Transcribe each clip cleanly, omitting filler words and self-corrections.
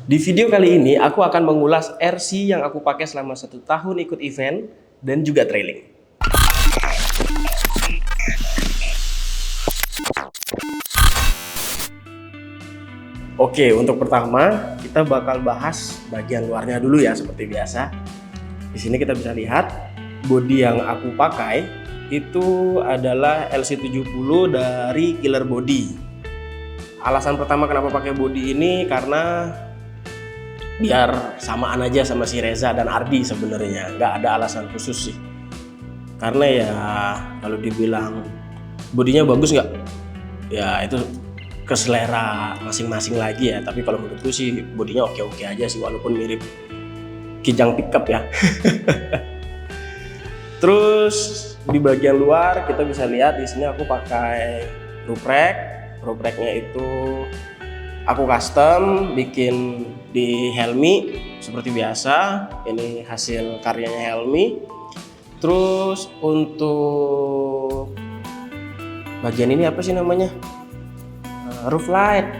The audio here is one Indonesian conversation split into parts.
Di video kali ini aku akan mengulas RC yang aku pakai selama 1 tahun ikut event dan juga trailing. Oke, untuk pertama kita bakal bahas bagian luarnya dulu ya seperti biasa. Di sini kita bisa lihat bodi yang aku pakai itu adalah LC70 dari Killer Body. Alasan pertama kenapa pakai bodi ini karena biar samaan aja sama si Reza dan Ardi sebenarnya, nggak ada alasan khusus sih. Karena ya kalau dibilang bodinya bagus nggak, ya itu ke selera masing-masing lagi ya. Tapi kalau menurutku sih bodinya oke-oke aja sih, walaupun mirip Kijang pickup ya. Terus di bagian luar kita bisa lihat di sini aku pakai roof rack. Roof racknya itu aku custom bikin di Helmi seperti biasa. Ini hasil karyanya Helmi. Terus untuk bagian ini apa sih namanya? Roof light.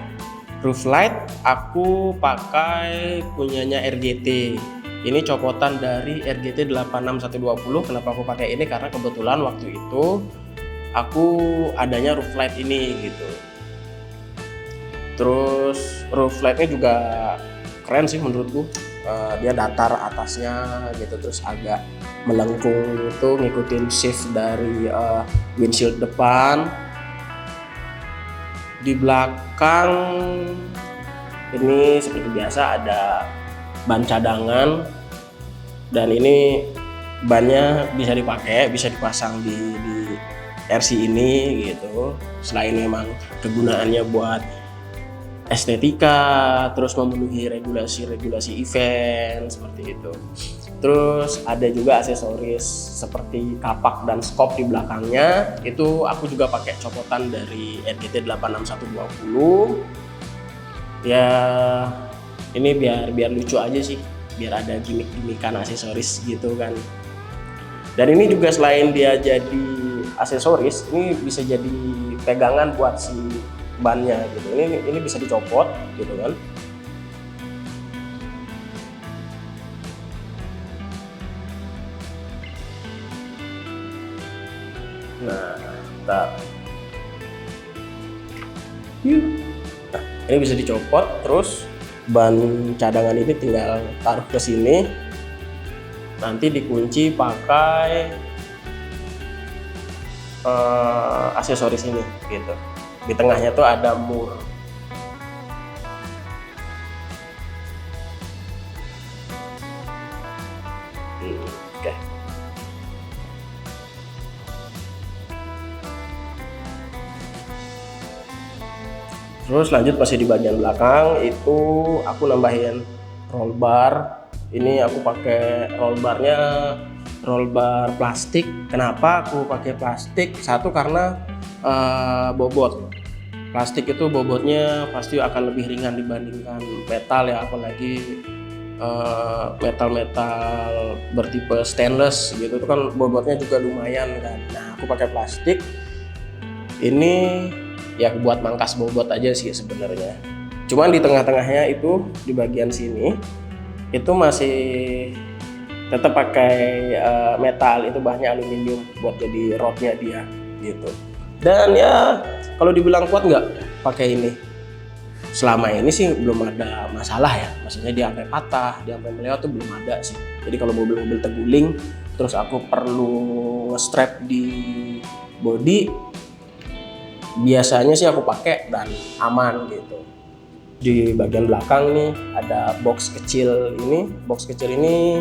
Roof light aku pakai punyanya RGT. Ini copotan dari RGT 86120. Kenapa aku pakai ini? Karena kebetulan waktu itu aku adanya roof light ini gitu. Terus roof lightnya juga keren sih menurutku. Dia datar atasnya gitu, terus agak melengkung itu ngikutin shift dari windshield depan. Di belakang ini seperti biasa ada ban cadangan, dan ini bannya bisa dipakai, bisa dipasang di RC ini gitu. Selain memang kegunaannya buat estetika, terus memenuhi regulasi event seperti itu. Terus ada juga aksesoris seperti kapak dan skop di belakangnya. Itu aku juga pakai copotan dari RGT 86120. Ya ini biar lucu aja sih, biar ada gimmick-gimmickan aksesoris gitu kan. Dan ini juga selain dia jadi aksesoris, ini bisa jadi pegangan buat si bannya gitu. Ini bisa dicopot gitu kan. Nah, ini bisa dicopot, terus ban cadangan ini tinggal taruh ke sini. Nanti dikunci pakai aksesoris ini gitu. Di tengahnya tuh ada mur. Oke. Terus lanjut masih di bagian belakang itu aku nambahin roll bar. Ini aku pakai roll bar plastik. Kenapa aku pakai plastik? Satu karena bobot. Plastik itu bobotnya pasti akan lebih ringan dibandingkan metal ya, apalagi metal bertipe stainless gitu, itu kan bobotnya juga lumayan kan. Nah, aku pakai plastik ini ya buat mangkas bobot aja sih sebenarnya. Cuman di tengah-tengahnya itu di bagian sini itu masih tetap pakai metal, itu bahannya aluminium buat jadi rodnya dia gitu. Dan ya kalau dibilang kuat nggak pakai ini, selama ini sih belum ada masalah ya. Maksudnya dia sampai patah, dia sampai melewat tuh belum ada sih. Jadi kalau mobil-mobil terguling terus aku perlu nge-strap di body, biasanya sih aku pakai dan aman gitu. Di bagian belakang nih ada box kecil ini. Box kecil ini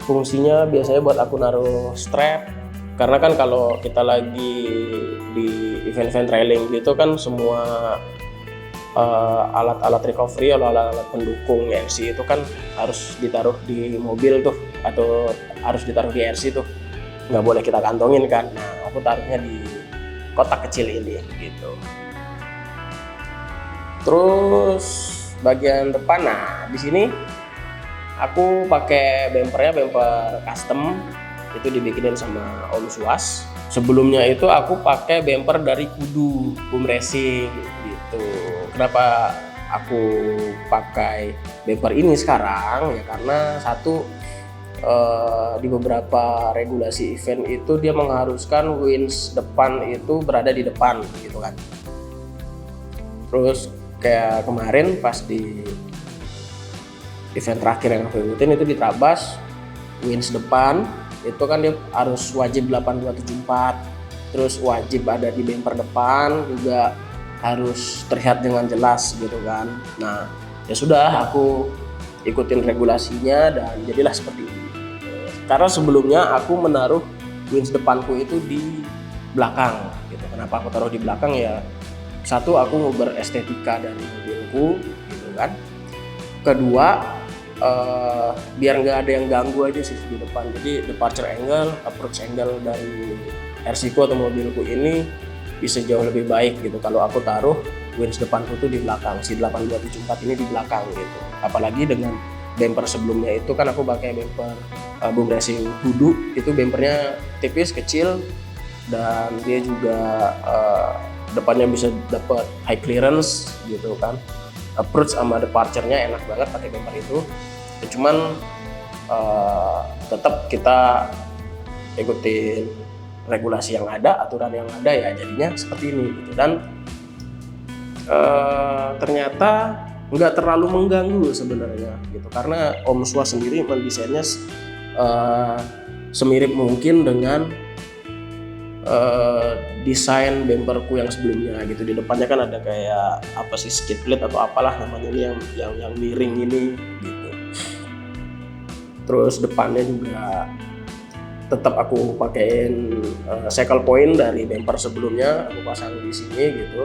fungsinya biasanya buat aku naruh strap. Karena kan kalau kita lagi di event-event trailing gitu kan, semua alat-alat recovery atau alat-alat pendukung RC itu kan harus ditaruh di mobil tuh, atau harus ditaruh di RC tuh, nggak boleh kita kantongin kan. Nah, aku taruhnya di kotak kecil ini gitu. Terus bagian depan, nah di sini aku pakai bumper custom, itu dibikinin sama Om Suas. Sebelumnya itu aku pakai bumper dari Kudu Boom Racing gitu. Kenapa aku pakai bumper ini sekarang ya karena satu, di beberapa regulasi event itu dia mengharuskan winch depan itu berada di depan gitu kan. Terus kayak kemarin pas di event terakhir yang aku ikutin itu di Trabas, winch depan itu kan dia harus wajib 8274, terus wajib ada di bumper depan, juga harus terlihat dengan jelas gitu kan. Nah ya sudah, aku ikutin regulasinya dan jadilah seperti ini. Karena sebelumnya aku menaruh winch depanku itu di belakang gitu. Kenapa aku taruh di belakang? Ya satu, aku mau berestetika dari mobilku gitu kan. Kedua, biar nggak ada yang ganggu aja sih di depan. Jadi departure angle, approach angle dari RC-ku atau mobilku ini bisa jauh lebih baik gitu kalau aku taruh winch depanku tuh di belakang, si 8274 ini di belakang gitu. Apalagi dengan bumper sebelumnya itu kan aku pakai bumper boom racing Hudu, itu bumpernya tipis, kecil, dan dia juga depannya bisa dapat high clearance gitu kan. Approach sama departure-nya enak banget pakai bumper itu. Ya, cuman tetap kita ikutin regulasi yang ada, aturan yang ada, ya jadinya seperti ini gitu. Dan ternyata nggak terlalu mengganggu sebenarnya gitu, karena Om Swa sendiri mendesainnya semirip mungkin dengan desain bumperku yang sebelumnya gitu. Di depannya kan ada kayak apa sih, skid plate atau apalah namanya ini yang miring ini gitu. Terus depannya juga tetap aku pakein cycle point dari bumper sebelumnya, aku pasang di sini gitu.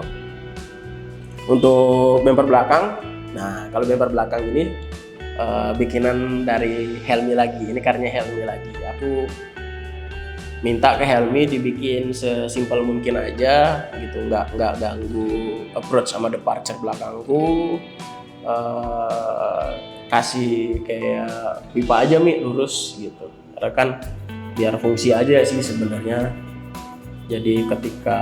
Untuk bumper belakang, nah kalau bumper belakang ini bikinan dari Helmi lagi, ini karyanya Helmi lagi. Aku minta ke Helmi dibikin sesimpel mungkin aja gitu, nggak ganggu approach sama departure belakangku. Kasih kayak pipa aja Mi, lurus gitu, karena kan biar fungsi aja sih sebenarnya. Jadi ketika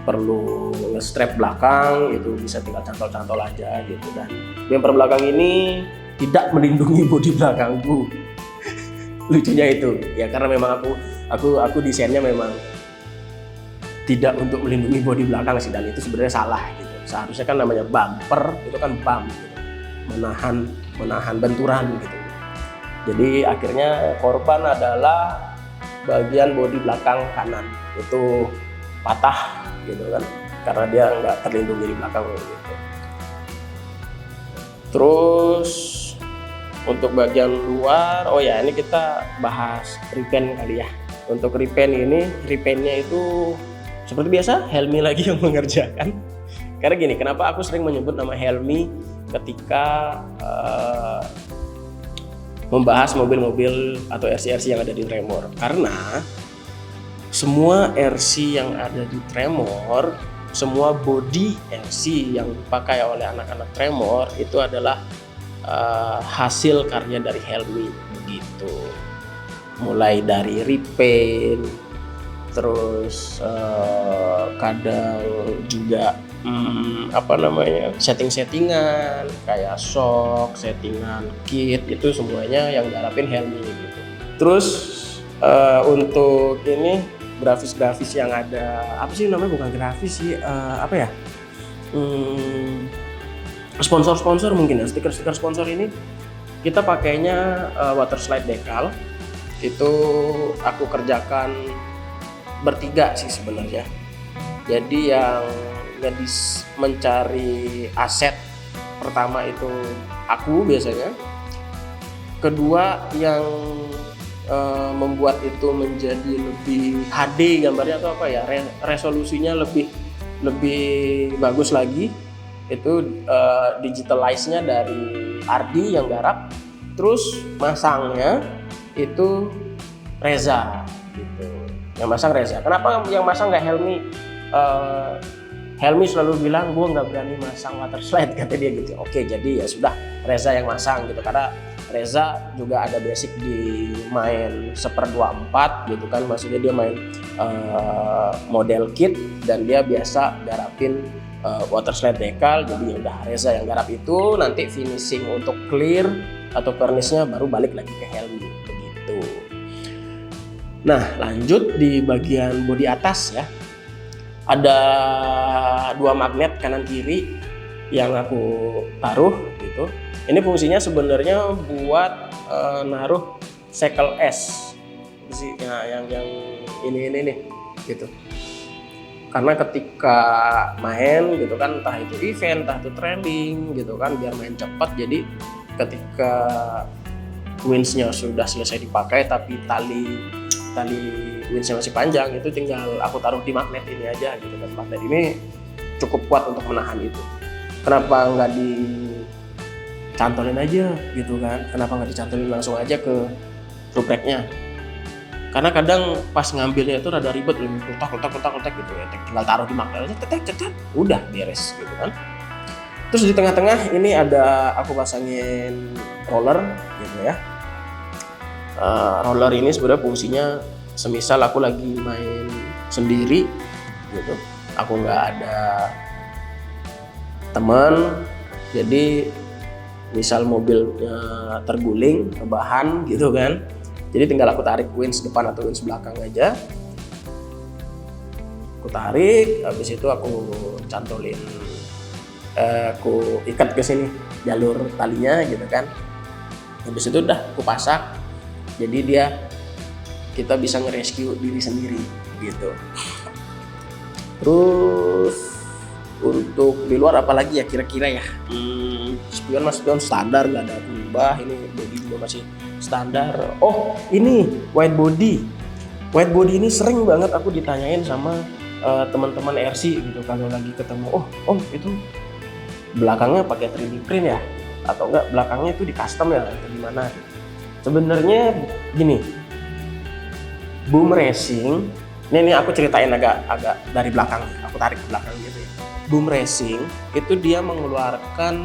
perlu nge-strap belakang itu bisa tinggal cantol-cantol aja gitu. Dan bumper belakang ini tidak melindungi bodi belakangku. Lucunya itu ya, karena memang aku desainnya memang tidak untuk melindungi bodi belakang sih, dan itu sebenarnya salah gitu. Seharusnya kan namanya bumper itu kan bump gitu, menahan benturan gitu. Jadi akhirnya korban adalah bagian bodi belakang kanan itu patah gitu kan, karena dia nggak terlindungi di belakang gitu. Terus untuk bagian luar, oh ya ini kita bahas repaint kali ya. Untuk repaintnya itu seperti biasa Helmi lagi yang mengerjakan. Karena gini, kenapa aku sering menyebut nama Helmi ketika membahas mobil-mobil atau RC-RC yang ada di Tremor, karena semua RC yang ada di Tremor, semua body RC yang dipakai oleh anak-anak Tremor itu adalah hasil karya dari Helmi begitu. Mulai dari repaint, terus kadang juga setting-settingan kayak shock, settingan kit, itu semuanya yang garapin Helmi gitu. Terus untuk ini grafis-grafis yang ada, apa sih namanya, bukan grafis sih, sponsor mungkin ya, stiker sponsor ini kita pakainya water slide decal. Itu aku kerjakan bertiga sih sebenarnya. Jadi yang mencari aset pertama itu aku biasanya. Kedua yang membuat itu menjadi lebih HD gambarnya atau apa ya, resolusinya lebih bagus lagi, itu digitalize-nya dari Ardi yang garap. Terus masangnya itu Reza gitu, yang masang Reza. Kenapa yang masang nggak Helmi? Helmi selalu bilang gue nggak berani masang water slide, kata dia gitu. Oke, jadi ya sudah Reza yang masang gitu, karena Reza juga ada basic di main 1/24 gitu kan, maksudnya dia main model kit dan dia biasa garapin water slide decal, jadi ya udah Reza yang garap itu. Nanti finishing untuk clear atau varnishnya baru balik lagi ke Helmi begitu. Nah, lanjut di bagian bodi atas ya, ada 2 magnet kanan kiri yang aku taruh gitu. Ini fungsinya sebenarnya buat naruh sekel S sih, yang ini nih gitu. Karena ketika main gitu kan, entah itu event, entah itu training gitu kan, biar main cepat. Jadi ketika winch-nya sudah selesai dipakai tapi tali winch-nya masih panjang, itu tinggal aku taruh di magnet ini aja gitu kan. Magnet ini cukup kuat untuk menahan itu. Kenapa nggak dicantolin aja gitu kan? Kenapa nggak dicantolin langsung aja ke loop rack-nya? Karena kadang pas ngambilnya itu rada ribet, lebih letak gitu ya. Tinggal taruh di magnet aja, cetet, udah beres gitu kan. Terus di tengah-tengah ini ada aku pasangin roller gitu ya. Roller ini sebenarnya fungsinya semisal aku lagi main sendiri gitu, aku nggak ada teman, jadi misal mobilnya terguling, rebahan gitu kan, jadi tinggal aku tarik winch depan atau winch belakang aja, aku tarik, habis itu aku cantolin, aku ikat ke sini jalur talinya gitu kan, habis itu udah aku pasang, jadi kita bisa nge-rescue diri sendiri gitu. Terus untuk di luar apalagi ya kira-kira ya, spion standar, nggak ada berubah, ini body juga masih standar. Oh ini white body ini sering banget aku ditanyain sama teman-teman RC gitu, kalau lagi ketemu, oh om itu belakangnya pakai 3D print ya, atau enggak belakangnya itu di custom ya atau gimana. Sebenarnya gini, Boom Racing ini aku ceritain agak dari belakang, aku tarik ke belakang gitu ya. Boom Racing itu dia mengeluarkan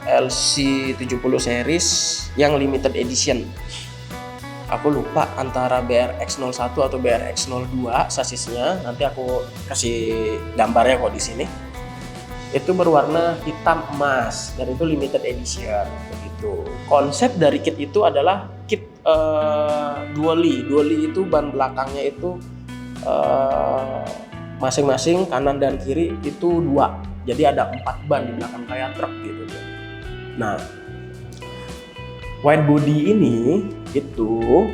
LC70 series yang limited edition. Aku lupa antara BRX01 atau BRX02 sasisnya, nanti aku kasih gambarnya kok di sini. Itu berwarna hitam emas dan itu limited edition begitu. Konsep dari kit itu adalah kit dually itu ban belakangnya itu masing-masing kanan dan kiri itu 2, jadi ada 4 ban di belakang kayak truk gitu. Nah, white body ini itu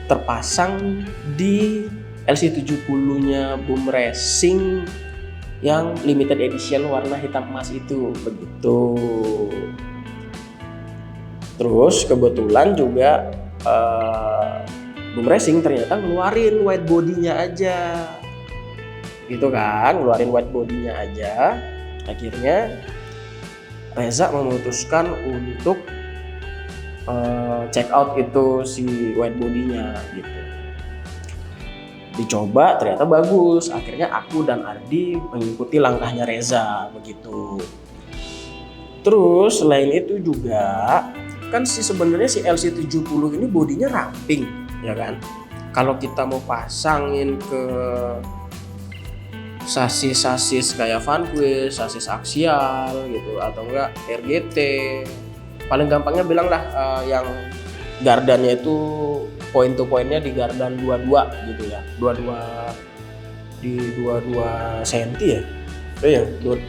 terpasang di LC70-nya Boom Racing yang limited edition warna hitam emas itu begitu. Terus kebetulan juga Boom Racing ternyata ngeluarin white body-nya aja gitu kan, ngeluarin white body-nya aja. Akhirnya Reza memutuskan untuk check out itu si white body-nya gitu. Dicoba ternyata bagus. Akhirnya aku dan Ardi mengikuti langkahnya Reza begitu. Terus selain itu juga kan sebenarnya si LC70 ini bodinya ramping ya kan. Kalau kita mau pasangin ke sasis kayak Vanquish, sasis aksial gitu atau enggak RGT, paling gampangnya bilang lah yang gardannya itu point to pointnya di gardan 22 gitu ya, 22 di 22 cm ya, ya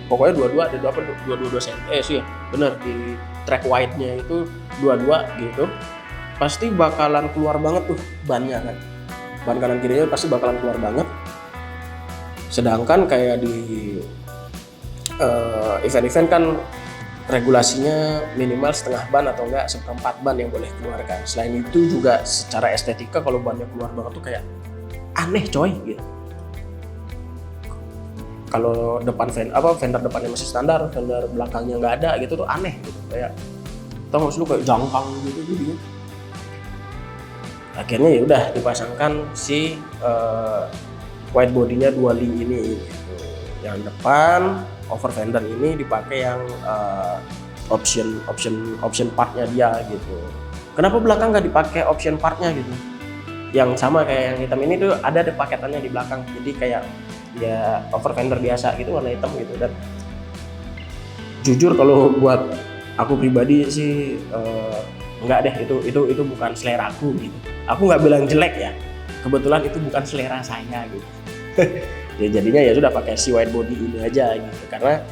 pokoknya 22 ada 22 cm sih ya, bener, di track wide-nya itu 22 gitu, pasti bakalan keluar banget tuh bannya kan, ban kanan kirinya pasti bakalan keluar banget. Sedangkan kayak di event-event kan regulasinya minimal setengah ban atau enggak seperempat ban yang boleh keluarkan. Selain itu juga secara estetika kalau bannya keluar banget tuh kayak aneh coy gitu. Kalau depan fender depannya masih standar, fender belakangnya nggak ada gitu tuh aneh gitu, kayak tau nggak sih lu kayak jangkang gitu jadi. Akhirnya ya udah dipasangkan si white body-nya dually ini gitu. Yang depan over fender ini dipakai yang option partnya dia gitu. Kenapa belakang nggak dipakai option partnya gitu? Yang sama kayak yang hitam ini tuh ada paketannya di belakang. Jadi kayak ya over fender biasa gitu warna hitam gitu. Dan jujur kalau buat aku pribadi sih enggak deh, itu bukan selera aku gitu. Aku nggak bilang jelek ya, kebetulan itu bukan selera saya gitu. Ya jadinya ya sudah pakai si wide body ini aja gitu, karena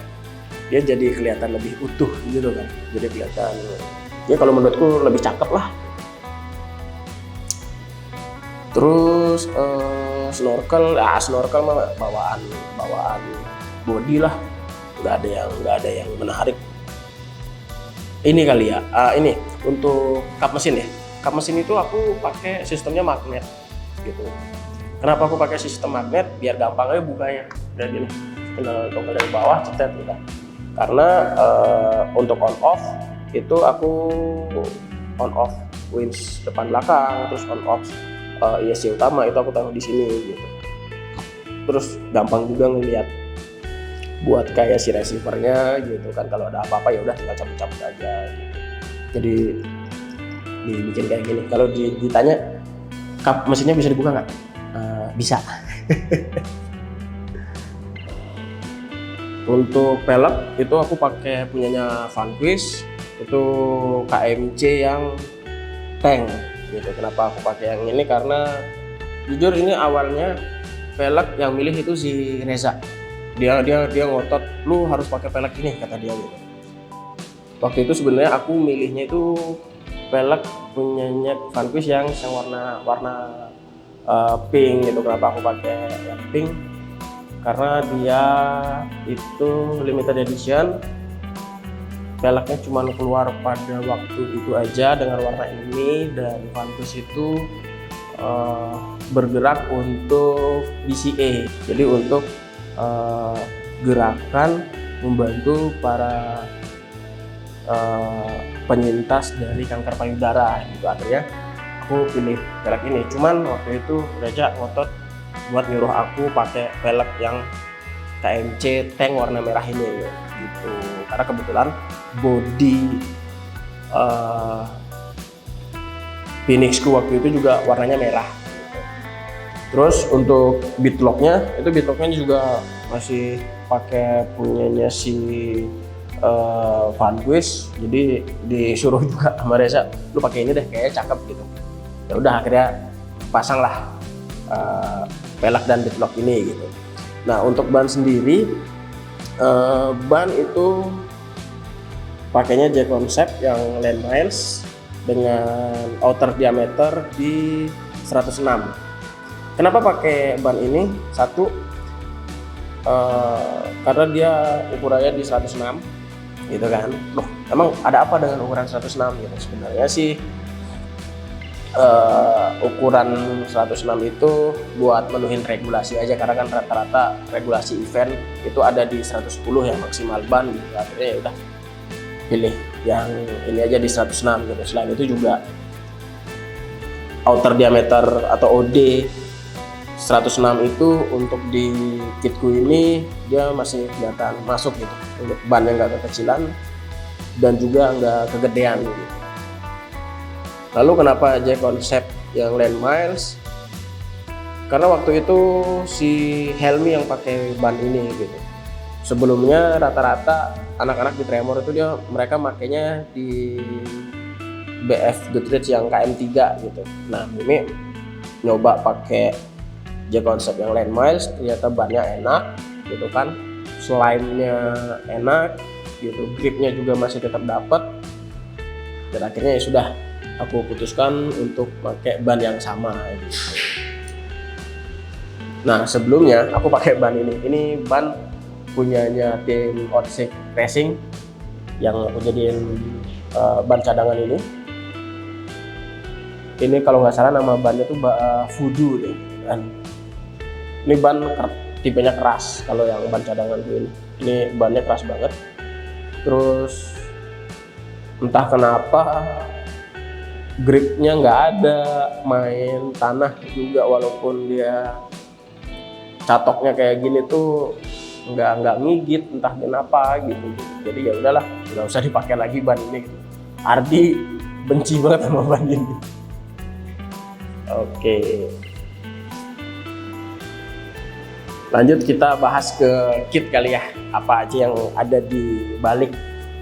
dia jadi kelihatan lebih utuh gitu kan, jadi kelihatan ya kalau menurutku lebih cakep lah. Terus snorkel mah bawaan body lah, nggak ada yang menarik. Ini kali ya, ini untuk kap mesin ya. Kap mesin itu aku pakai sistemnya magnet gitu. Kenapa aku pakai sistem magnet? Biar gampang aja bukanya. Dan ini tinggal tonggal dari bawah, cetet gitu. Karena untuk on off itu aku on off winch depan belakang, terus on off ISC utama itu aku taruh di sini gitu. Terus gampang juga ngelihat buat kayak si receivernya gitu kan, kalau ada apa-apa ya udah tinggal cabut-cabut aja gitu. Jadi dibikin kayak gini. Kalau ditanya kap mesinnya bisa dibuka nggak? Bisa. Untuk pelek itu aku pakai punyanya Vanquish, itu KMC yang tank gitu. Kenapa aku pakai yang ini? Karena jujur ini awalnya pelek yang milih itu si Reza. Dia ngotot, lu harus pakai pelek ini kata dia gitu. Waktu itu sebenarnya aku milihnya itu pelek punyanya Vanquish yang warna pink gitu. Kenapa aku pakai yang pink? Karena dia itu limited edition, peleknya cuma keluar pada waktu itu aja dengan warna ini, dan Vanquish itu bergerak untuk DCA, jadi untuk gerakan membantu para penyintas dari kanker payudara gitu. Akhirnya aku pilih pelek ini. Cuman waktu itu Reza ngotot buat nyuruh aku pakai pelek yang KMC tank warna merah ini gitu, karena kebetulan body Phoenixku waktu itu juga warnanya merah gitu. Terus untuk bitlocknya juga masih pakai punyanya si Vanquish. Jadi disuruh juga sama Reza, lu pakai ini deh kayaknya cakep gitu. Ya udah akhirnya pasang lah pelek dan bitlock ini gitu. Nah untuk ban sendiri, ban itu pakainya J-Concept yang Land Miles dengan outer diameter di 106. Kenapa pakai ban ini? Satu, karena dia ukurannya di 106 gitu kan. Loh, emang ada apa dengan ukuran 106 gitu? Sebenarnya sih ukuran 106 itu buat menuhin regulasi aja, karena kan rata-rata regulasi event itu ada di 110 yang maksimal ban gitu. Akhirnya ya udah pilih yang ini aja di 106 gitu. Selain itu juga outer diameter atau OD 106 itu untuk di kitku ini dia masih kelihatan masuk gitu, untuk ban yang nggak kekecilan dan juga nggak kegedean gitu. Lalu kenapa J-Concept yang Land Miles? Karena waktu itu si Helmi yang pakai ban ini gitu. Sebelumnya rata-rata anak-anak di Tremor itu mereka makainya di BF Goodrich yang KM3 gitu. Nah ini nyoba pakai J-Concept yang Land Miles, ternyata bannya enak gitu kan, slime-nya enak gitu, gripnya juga masih tetap dapat. Dan akhirnya ya sudah, aku putuskan untuk pakai ban yang sama gitu. Nah sebelumnya aku pakai ban ini ban punyanya tim Outsec Racing yang aku jadiin ban cadangan ini. Ini kalau nggak salah nama bannya tuh Voodoo deh kan. Ini ban tipenya keras, kalau yang ban cadangan gue ini bannya keras banget. Terus entah kenapa gripnya nggak ada, main tanah juga walaupun dia catoknya kayak gini tuh nggak ngigit, entah kenapa gitu. Jadi ya udahlah, nggak usah dipakai lagi ban ini gitu. Ardi benci banget sama ban ini. Oke. Lanjut kita bahas ke kit kali ya, apa aja yang ada di balik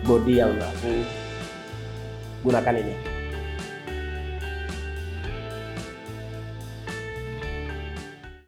body yang aku gunakan ini.